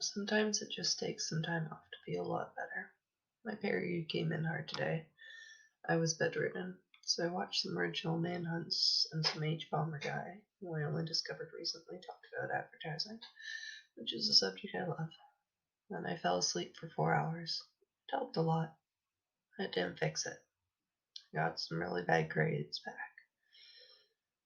Sometimes it just takes some time off to feel a lot better. My period came in hard today. I was bedridden, so I watched some original manhunts and some H-Bomber guy, who I only discovered recently, talked about advertising, which is a subject I love. Then I fell asleep for 4 hours. It helped a lot. It didn't fix it. I got some really bad grades back.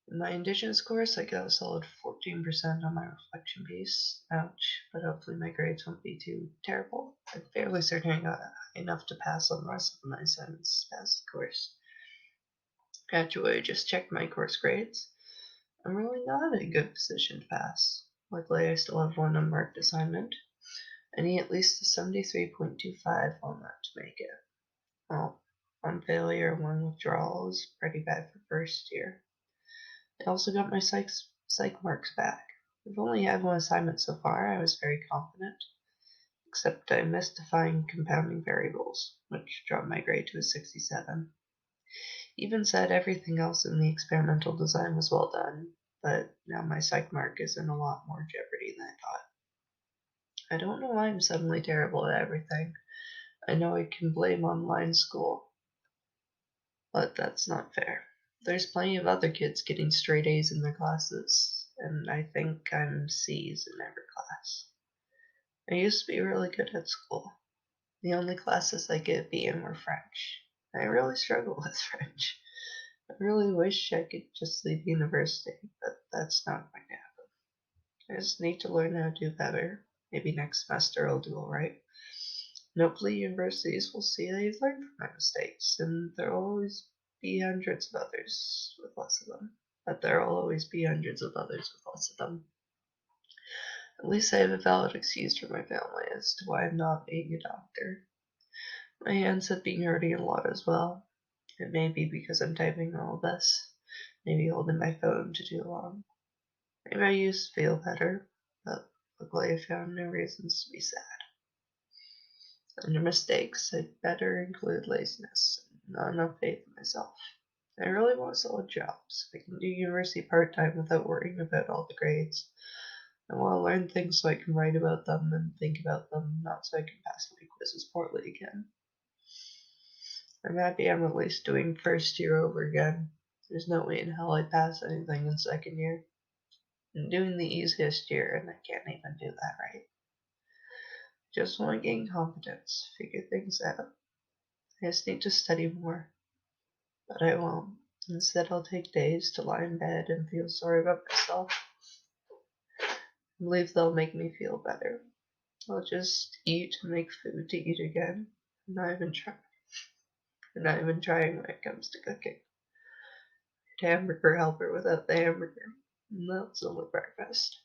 In my Indigenous course, I got a solid 14% on my reflection piece. Ouch, but hopefully my grades won't be too terrible. I'm fairly certain I got enough to pass on the rest of my assignments past the course. Actually, I just checked my course grades. I'm really not in a good position to pass. Luckily, I still have one unmarked assignment. I need at least a 73.25 on that to make it. Well, one failure and one withdrawal is pretty bad for first year. I also got my psych marks back. I've only had one assignment so far. I was very confident, except I missed defining compounding variables, which dropped my grade to a 67. Even said everything else in the experimental design was well done, but now my psych mark is in a lot more jeopardy than I thought. I don't know why I'm suddenly terrible at everything. I know I can blame online school, but that's not fair. There's plenty of other kids getting straight A's in their classes, and I think I'm C's in every class. I used to be really good at school. The only classes I get B in were French. I really struggle with French. I really wish I could just leave university, but that's not going to happen. I just need to learn how to do better. Maybe next semester I'll do alright. And hopefully universities will see I've learned from my mistakes, and there'll always be hundreds of others with less of them. But there'll always be hundreds of others with less of them. At least I have a valid excuse for my family as to why I'm not being a doctor. My hands have been hurting a lot as well. It may be because I'm typing all this, maybe holding my phone to too long. Maybe I used to feel better, but luckily I found no reasons to be sad. Under mistakes, I'd better include laziness and not enough faith in myself. I really want a solid job, so I can do university part-time without worrying about all the grades. I want to learn things so I can write about them and think about them, not so I can pass my quizzes poorly again. I'm happy I'm at least doing first year over again. There's no way in hell I'd pass anything in second year. I'm doing the easiest year, and I can't even do that right. Just want to gain confidence, figure things out. I just need to study more. But I won't. Instead, I'll take days to lie in bed and feel sorry about myself. I believe they'll make me feel better. I'll just eat and make food to eat again. I'm not even trying when it comes to cooking. Hamburger helper without the hamburger. And that's only breakfast.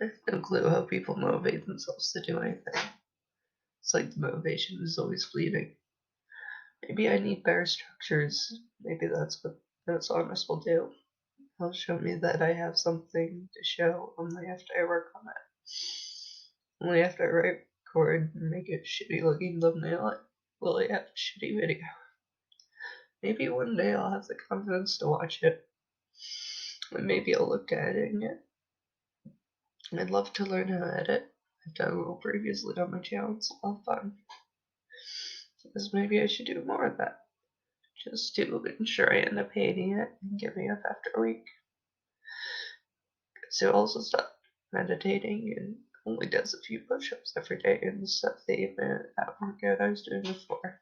I have no clue how people motivate themselves to do anything. It's like the motivation is always fleeting. Maybe I need better structures. Maybe that's what Annus will do. He'll show me that I have something to show only after I work on it. Only after I record and make a shitty looking thumbnail will I have a shitty video. Maybe one day I'll have the confidence to watch it. And maybe I'll look at editing it. I'd love to learn how to edit. I've done a little previously on my channel, it's a lot of fun. Because maybe I should do more of that. Just to ensure I end up hating it and giving up after a week. So also stopped meditating and only does a few push-ups every day and stuff the that workout I was doing before.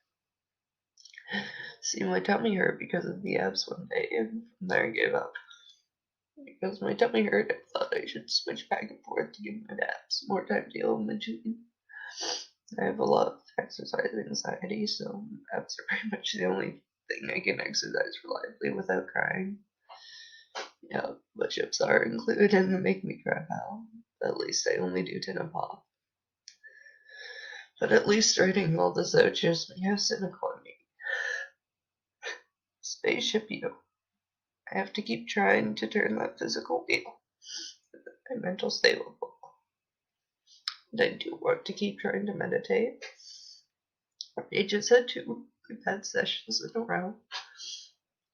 See, my tummy hurt because of the abs one day, and from there I gave up. Because my tummy hurt, I thought I should switch back and forth to give my abs more time to heal in between. I have a lot of exercise anxiety, so abs are pretty much the only thing I can exercise reliably without crying. Yeah, push-ups are included and they make me cry now. At least I only do 10 a pop. But at least writing all this out shows me how cynical I'm being. Spaceship you. I have to keep trying to turn that physical wheel. My mental state will fall. And I do want to keep trying to meditate. I just had 2 bad sessions in a row.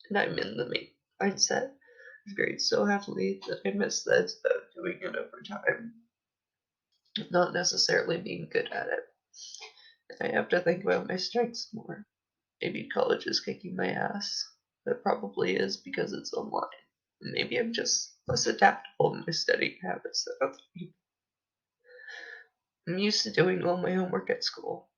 And I'm in the mindset. I've grade so heavily that I miss that about doing it over time. not necessarily being good at it. I have to think about my strengths more. Maybe college is kicking my ass. It probably is because it's online. Maybe I'm just less adaptable in my studying habits than other people. I'm used to doing all my homework at school.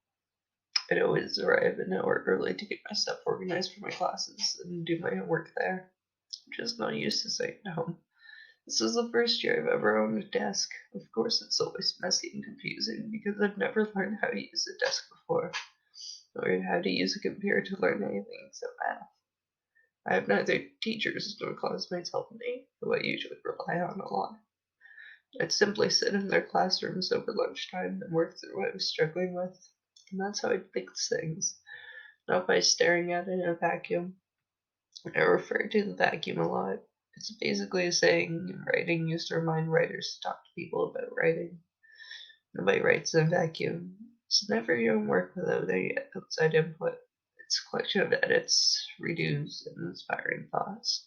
I'd always arrive an hour early to get my stuff organized for my classes and do my homework there. I'm just not used to sitting at home. This is the first year I've ever owned a desk. Of course, it's always messy and confusing because I've never learned how to use a desk before, or how to use a computer to learn anything except math. I have neither teachers nor classmates helping me, who I usually rely on a lot. I'd simply sit in their classrooms over lunchtime and work through what I was struggling with, and that's how I'd fix things, not by staring at it in a vacuum. I refer to the vacuum a lot. It's basically a saying in writing used to remind writers to talk to people about writing. Nobody writes in a vacuum. It's never your own work without any outside input. It's a collection of edits, redos, and inspiring thoughts.